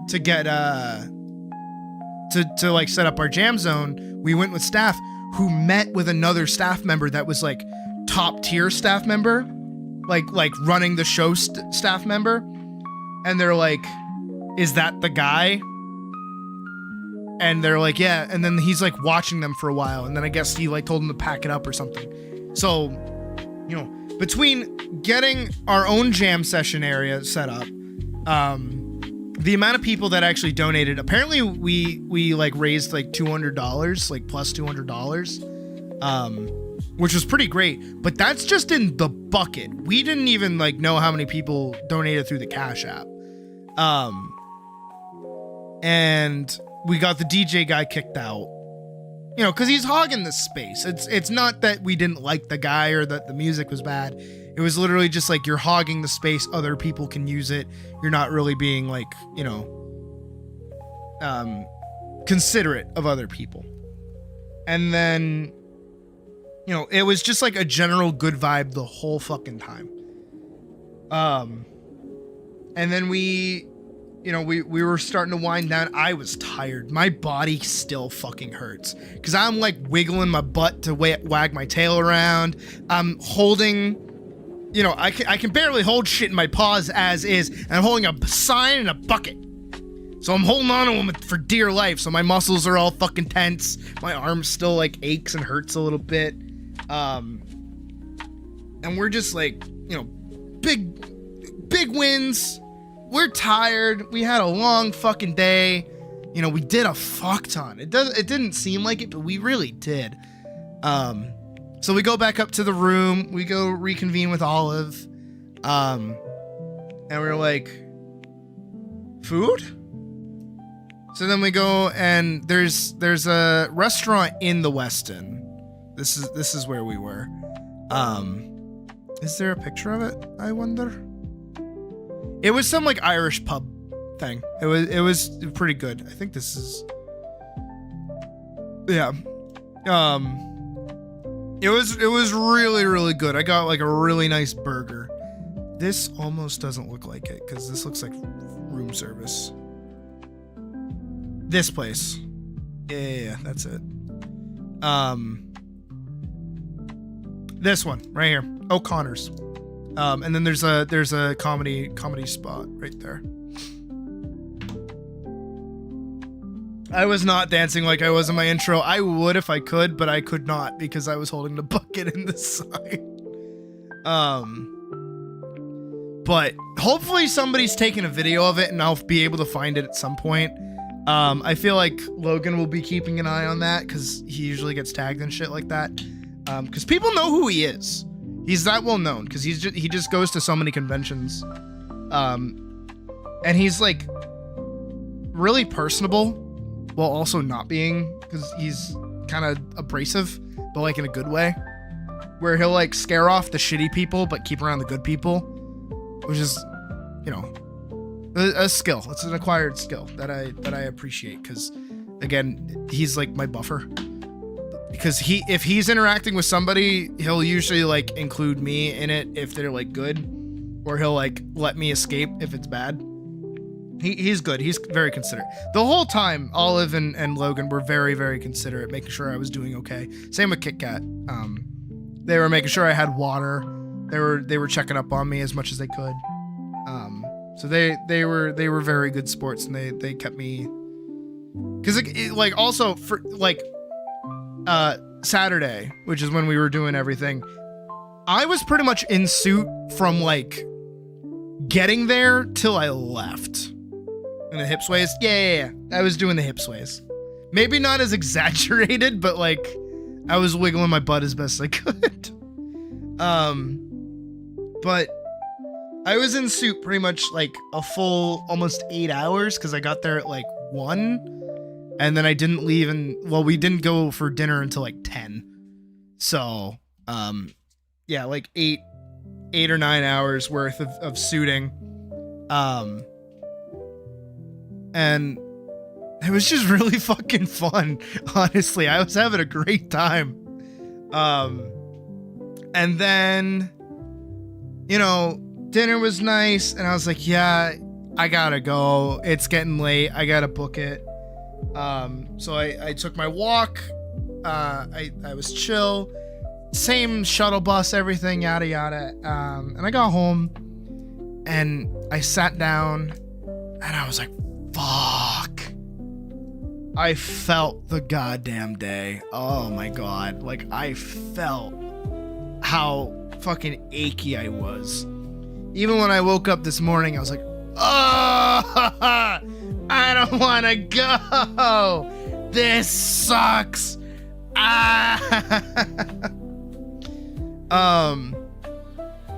to get to like set up our jam zone, we went with staff who met with another staff member that was like top tier staff member, like running the show staff member. And they're like, is that the guy? And they're like, yeah. And then he's like watching them for a while. And then I guess he like told them to pack it up or something. So, you know, between getting our own jam session area set up, the amount of people that actually donated, apparently we like raised like $200, like plus $200, which was pretty great. But that's just in the bucket. We didn't even like know how many people donated through the Cash App. And we got the DJ guy kicked out, you know, because he's hogging this space. It's not that we didn't like the guy or that the music was bad. It was literally just like, you're hogging the space. Other people can use it. You're not really being like, you know, considerate of other people. And then, you know, it was just like a general good vibe the whole fucking time. And then we were starting to wind down. I was tired. My body still fucking hurts because I'm like wiggling my butt to wag my tail around. I'm holding, you know, I can barely hold shit in my paws as is, and I'm holding a sign and a bucket. So I'm holding on to them for dear life. So my muscles are all fucking tense. My arm still like aches and hurts a little bit. And we're just like, you know, big wins. We're tired. We had a long fucking day. You know, we did a fuck ton. It didn't seem like it, but we really did. So we go back up to the room. We go reconvene with Olive. And we're like, food? So then we go and there's a restaurant in the Westin. This is where we were. Is there a picture of it? I wonder. It was some like Irish pub thing. It was pretty good. I think this is, yeah. It was really, really good. I got like a really nice burger. This almost doesn't look like it because this looks like room service. This place. Yeah, that's it. This one right here. O'Connor's. And then there's a comedy spot right there. I was not dancing like I was in my intro. I would if I could, but I could not because I was holding the bucket in the sign. But hopefully somebody's taking a video of it and I'll be able to find it at some point. I feel like Logan will be keeping an eye on that because he usually gets tagged and shit like that. Because people know who he is. He's that well known because he just goes to so many conventions. And he's like really personable while also not being, because he's kind of abrasive, but like in a good way. where he'll like scare off the shitty people but keep around the good people, which is, you know, a skill. It's an acquired skill that I appreciate, because again, he's like my buffer. Because if he's interacting with somebody, he'll usually like include me in it if they're like good, or he'll like let me escape if it's bad. He's good. He's very considerate. The whole time, Olive and Logan were very, very considerate, making sure I was doing okay. Same with Kit Kat. They were making sure I had water. They were checking up on me as much as they could. So they were very good sports, and they kept me. Because like also for like Saturday, which is when we were doing everything, I was pretty much in suit from like getting there till I left. In the hip sways, yeah. I was doing the hip sways. Maybe not as exaggerated, but like I was wiggling my butt as best I could. But I was in suit pretty much like a full almost 8 hours, because I got there at like 1, and then I didn't leave, and well, we didn't go for dinner until like 10. So yeah, like 8 or 9 hours worth of suiting. And it was just really fucking fun. Honestly, I was having a great time. And then, you know, dinner was nice, and I was like, yeah, I gotta go. It's getting late. I gotta book it. So I took my walk. I was chill. Same shuttle bus, everything, yada yada. And I got home, and I sat down, and I was like, fuck. I felt the goddamn day. Oh my god. Like, I felt how fucking achy I was. Even when I woke up this morning, I was like, oh, I don't want to go. This sucks.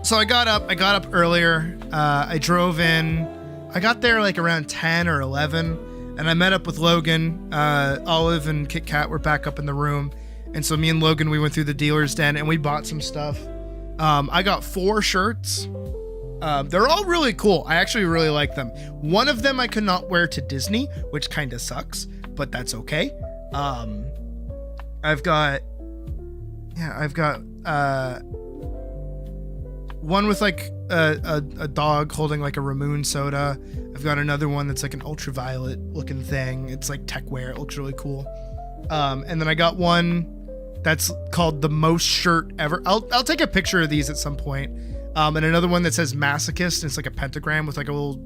So I got up earlier. I drove in. I got there like around 10 or 11, and I met up with Logan. Olive and Kit Kat were back up in the room, and so me and Logan, we went through the dealer's den and we bought some stuff. I got 4 shirts. They're all really cool. I actually really like them. One of them I could not wear to Disney, which kind of sucks, but that's okay. I've got one with like a dog holding like a Ramoon soda. I've got another one that's like an ultraviolet looking thing. It's like tech wear. It looks really cool. And then I got one that's called the most shirt ever. I'll take a picture of these at some point. And another one that says masochist. And it's like a pentagram with like a little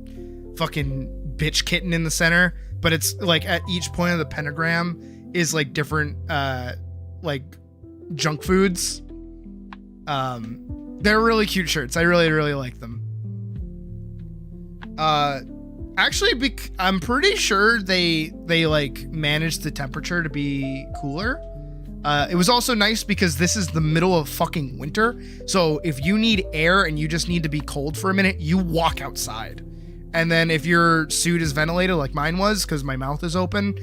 fucking bitch kitten in the center. But it's like at each point of the pentagram is like different like junk foods. They're really cute shirts. I really, really like them. Actually, I'm pretty sure they like managed the temperature to be cooler. It was also nice because this is the middle of fucking winter. So if you need air and you just need to be cold for a minute, you walk outside. And then if your suit is ventilated like mine was, because my mouth is open,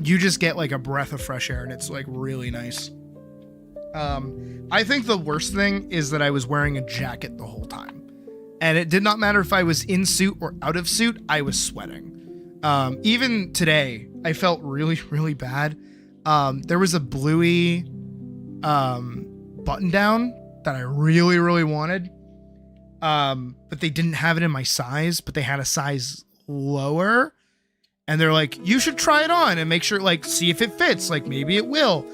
you just get like a breath of fresh air, and it's like really nice. I think the worst thing is that I was wearing a jacket the whole time, and it did not matter if I was in suit or out of suit, I was sweating. Even today, I felt really, really bad. There was a bluey button down that I really, really wanted, but they didn't have it in my size, but they had a size lower, and they're like, you should try it on and make sure, like, see if it fits, like maybe it will.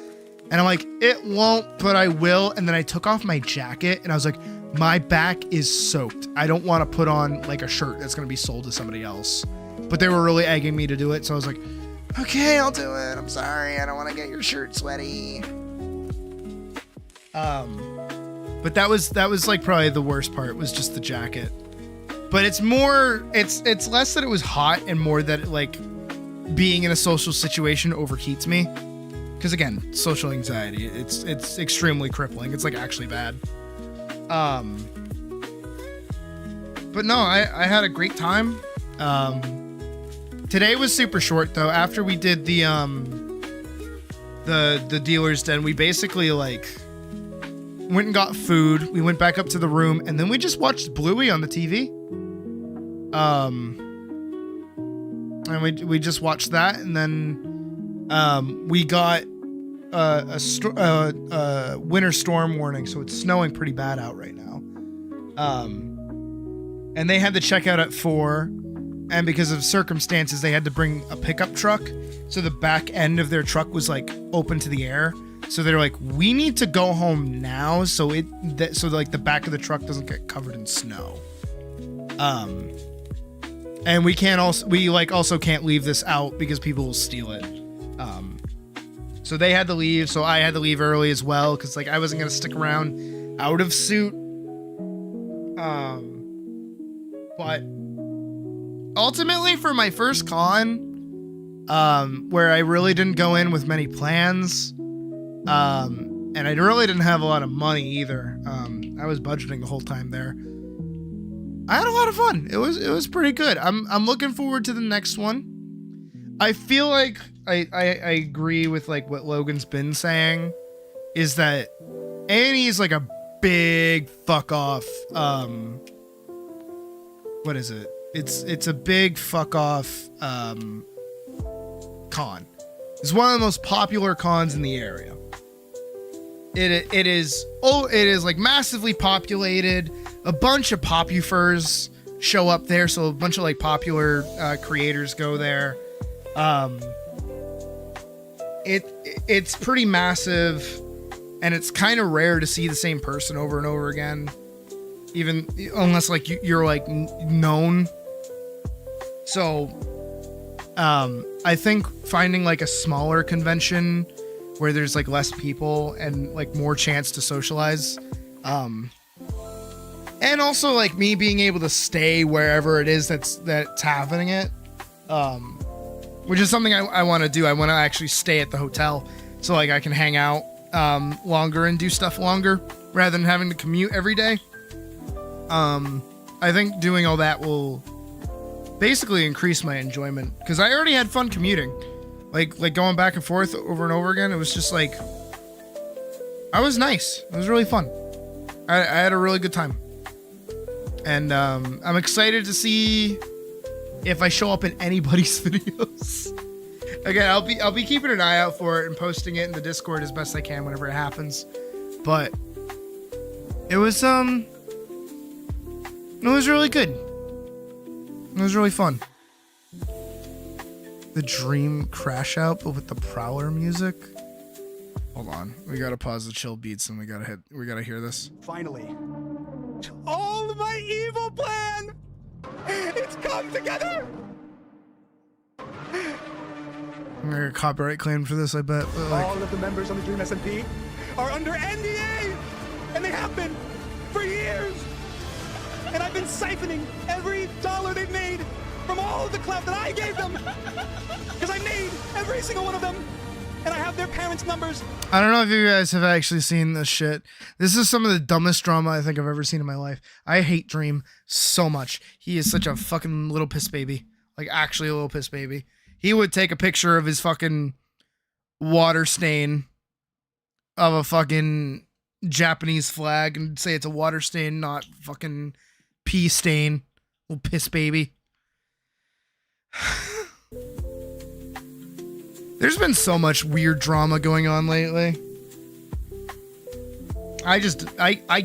And I'm like, it won't, but I will. And then I took off my jacket, and I was like, my back is soaked. I don't want to put on like a shirt that's going to be sold to somebody else. But they were really egging me to do it. So I was like, okay, I'll do it. I'm sorry. I don't want to get your shirt sweaty. But that was like probably the worst part, was just the jacket. But it's less that it was hot and more that it, like, being in a social situation overheats me. Because again, social anxiety, it's extremely crippling. It's like actually bad. But no, I had a great time. Today was super short though. After we did the dealer's den, we basically like went and got food. We went back up to the room, and then we just watched Bluey on the TV. And we just watched that, and then we got a winter storm warning, so it's snowing pretty bad out right now. And they had to check out at 4, and because of circumstances, they had to bring a pickup truck, so the back end of their truck was like open to the air. So they're like, we need to go home now, so like the back of the truck doesn't get covered in snow. And we also can't leave this out because people will steal it. So they had to leave, so I had to leave early as well, because like I wasn't gonna stick around out of suit. But ultimately for my first con, where I really didn't go in with many plans, and I really didn't have a lot of money either. I was budgeting the whole time there. I had a lot of fun. It was pretty good. I'm looking forward to the next one. I feel like I agree with like what Logan's been saying, is that A&E is like a big fuck off. What is it? It's a big fuck off con. It's one of the most popular cons in the area. It is like massively populated. A bunch of popufers show up there, so a bunch of like popular creators go there. It's pretty massive, and it's kind of rare to see the same person over and over again, even unless like you're like known. So I think finding like a smaller convention where there's like less people and like more chance to socialize, and also like me being able to stay wherever it is that's happening it, which is something I want to do. I want to actually stay at the hotel so like I can hang out longer and do stuff longer rather than having to commute every day. I think doing all that will basically increase my enjoyment, because I already had fun commuting, like going back and forth over and over again. It was just like, I was nice. It was really fun. I had a really good time, and I'm excited to see if I show up in anybody's videos. Again, I'll be keeping an eye out for it and posting it in the Discord as best I can whenever it happens. But it was really good. It was really fun. The dream crash out, but with the Prowler music. Hold on, we gotta pause the chill beats and we gotta hear this. Finally, all of my evil plan, it's come together. I'm gonna get copyright claimed for this, I bet. But like, all of the members on the Dream SMP are under NDA, and they have been for years. And I've been siphoning every dollar they've made from all of the clout that I gave them, because I made every single one of them, and I have their parents' numbers. I don't know if you guys have actually seen this shit. This is some of the dumbest drama I think I've ever seen in my life. I hate Dream so much. He is such a fucking little piss baby. Like, actually a little piss baby. He would take a picture of his fucking water stain of a fucking Japanese flag and say it's a water stain, not fucking pee stain. Little piss baby. There's been so much weird drama going on lately. I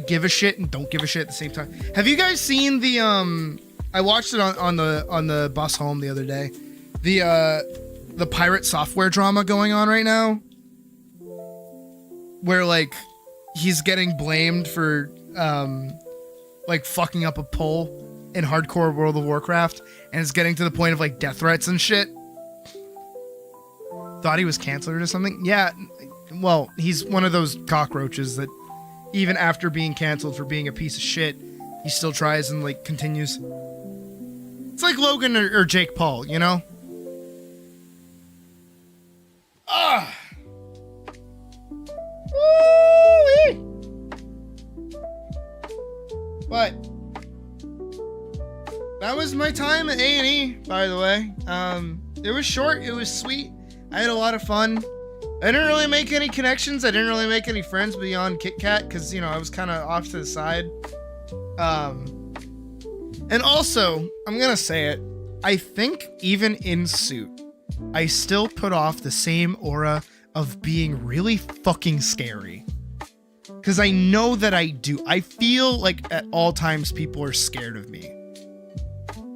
give a shit and don't give a shit at the same time. Have you guys seen the I watched it on the bus home the other day. The pirate software drama going on right now, where like he's getting blamed for like fucking up a poll in hardcore World of Warcraft, and it's getting to the point of like death threats and shit. Thought he was canceled or something. Yeah, well, he's one of those cockroaches that even after being canceled for being a piece of shit, he still tries and like continues. It's like Logan or Jake Paul, you know? Woo-wee. But that was my time at A&E, by the way. It was short, it was sweet. I had a lot of fun. I didn't really make any connections. I didn't really make any friends beyond Kit Kat because, you know, I was kind of off to the side. And also, I'm going to say it, I think even in suit, I still put off the same aura of being really fucking scary. Because I know that I do. I feel like at all times people are scared of me.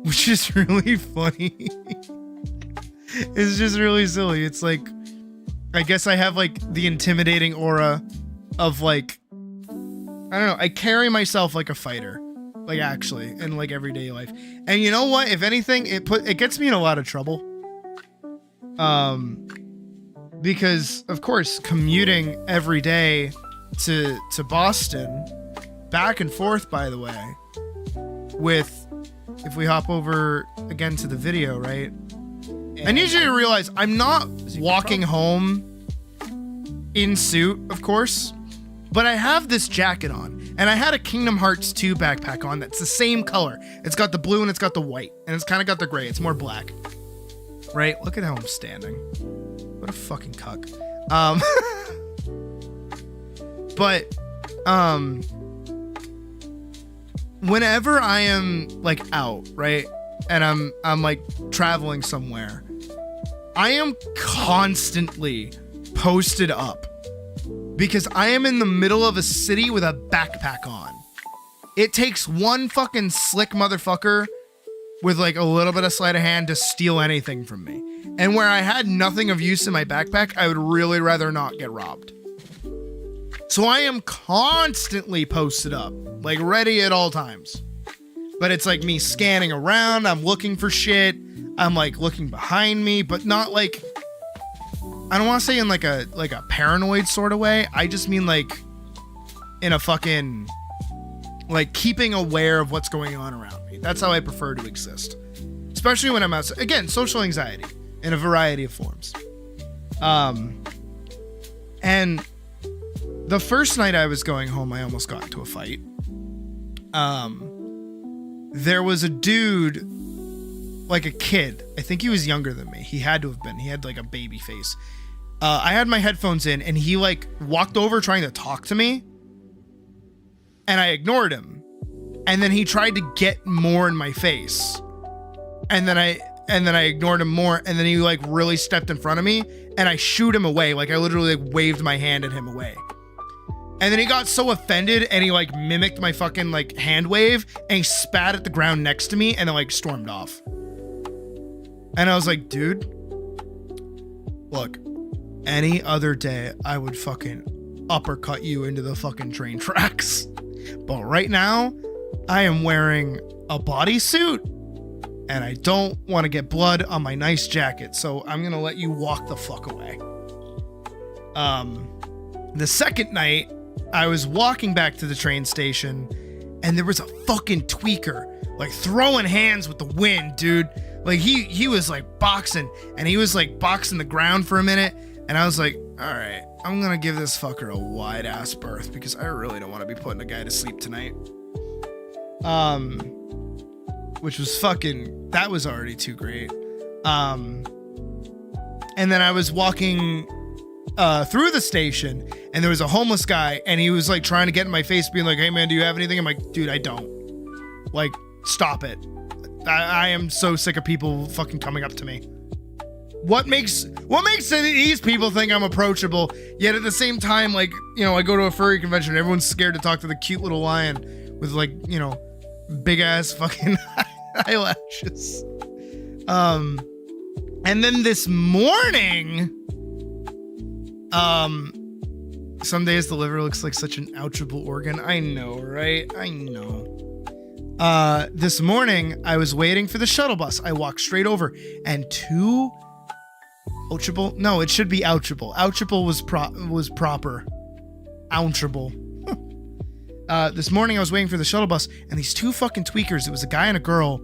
Which is really funny. It's just really silly. It's like, I guess I have like the intimidating aura of like, I don't know, I carry myself like a fighter. Like actually, in like everyday life. And you know what? If anything, it gets me in a lot of trouble. Because of course, commuting every day to Boston, back and forth, by the way, with, if we hop over again to the video, right? I need you to realize I'm not walking home in suit, of course, but I have this jacket on, and I had a Kingdom Hearts 2 backpack on that's the same color. It's got the blue and it's got the white, and it's kind of got the gray. It's more black, right? Look at how I'm standing. What a fucking cuck. But whenever I am like out, right, and I'm like traveling somewhere, I am constantly posted up because I am in the middle of a city with a backpack on. It takes one fucking slick motherfucker with like a little bit of sleight of hand to steal anything from me. And where I had nothing of use in my backpack, I would really rather not get robbed. So I am constantly posted up, like ready at all times. But it's like me scanning around, I'm looking for shit, I'm like looking behind me, but not like, I don't want to say in like a paranoid sort of way. I just mean like in a fucking, like keeping aware of what's going on around me. That's how I prefer to exist. Especially when I'm outside. Again, social anxiety in a variety of forms. And the first night I was going home, I almost got into a fight. There was a dude, like a kid. I think he was younger than me. He had to have been. He had like a baby face. I had my headphones in and he like walked over trying to talk to me. And I ignored him. And then he tried to get more in my face. And then I ignored him more. And then he like really stepped in front of me and I shooed him away. Like I literally like waved my hand at him away. And then he got so offended and he like mimicked my fucking like hand wave and he spat at the ground next to me and then like stormed off. And I was like, dude, look, any other day I would fucking uppercut you into the fucking train tracks. But right now I am wearing a bodysuit and I don't want to get blood on my nice jacket. So I'm going to let you walk the fuck away. The second night, I was walking back to the train station and there was a fucking tweaker like throwing hands with the wind, dude. Like he was like boxing and he was like boxing the ground for a minute. And I was like, all right, I'm going to give this fucker a wide ass berth because I really don't want to be putting a guy to sleep tonight. Which was fucking, that was already too great. And then I was walking through the station and there was a homeless guy and he was like trying to get in my face being like, hey man, do you have anything? I'm like, dude, I don't. Like, stop it. I am so sick of people fucking coming up to me. What makes these people think I'm approachable, yet at the same time, like, you know, I go to a furry convention, everyone's scared to talk to the cute little lion with like, you know, big ass fucking eyelashes. And then this morning, some days the liver looks like such an ouchable organ. I know, right? I know. This morning I was waiting for the shuttle bus. I walked straight over and two ouchable. No, it should be ouchable. Ouchable was proper. Ouchable. This morning I was waiting for the shuttle bus and these two fucking tweakers, it was a guy and a girl,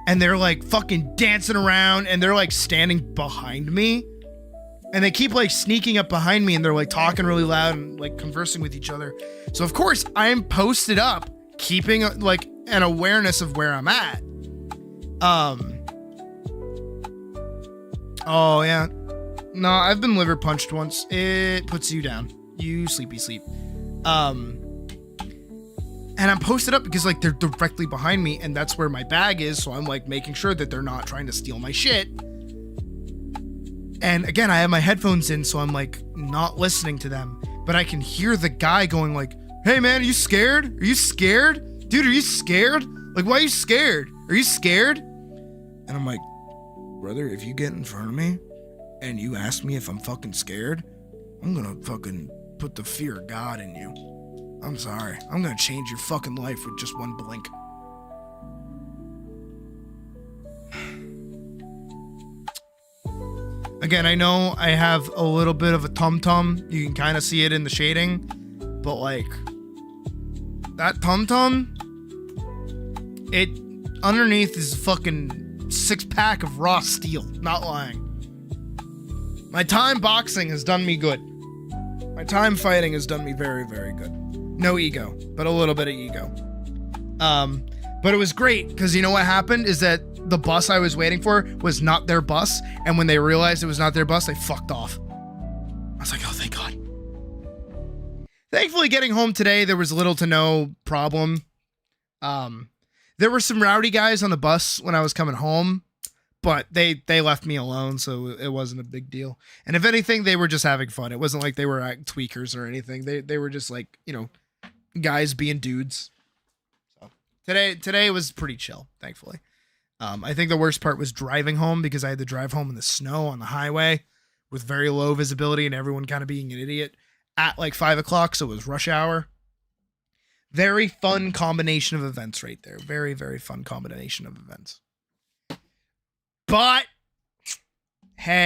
and they're like fucking dancing around and they're like standing behind me and they keep like sneaking up behind me and they're like talking really loud and like conversing with each other. So of course I'm posted up, keeping like an awareness of where I'm at. Oh yeah, No, I've been liver punched once. It puts you down. You sleepy sleep. And I'm posted up because like they're directly behind me and that's where my bag is. So I'm like making sure that they're not trying to steal my shit. And again, I have my headphones in, so I'm like not listening to them, but I can hear the guy going like, "Hey man, are you scared? Are you scared? Dude, are you scared? Like, why are you scared? Are you scared?" And I'm like, "Brother, if you get in front of me and you ask me if I'm fucking scared, I'm gonna fucking put the fear of God in you. I'm sorry. I'm gonna change your fucking life with just one blink." Again, I know I have a little bit of a tum-tum. You can kind of see it in the shading. But like, that tum-tum, it underneath is a fucking 6-pack of raw steel. Not lying. My time boxing has done me good. My time fighting has done me very, very good. No ego, but a little bit of ego. But it was great because you know what happened is that the bus I was waiting for was not their bus, and when they realized it was not their bus, they fucked off. I was like, oh, thank God. Thankfully, getting home today, there was little to no problem. There were some rowdy guys on the bus when I was coming home, but they left me alone, so it wasn't a big deal. And if anything, they were just having fun. It wasn't like they were tweakers or anything. They were just like, you know, guys being dudes. So today was pretty chill, thankfully. I think the worst part was driving home because I had to drive home in the snow on the highway with very low visibility and everyone kind of being an idiot at like 5 o'clock. So it was rush hour. Very fun combination of events right there. Very, very fun combination of events. But hey,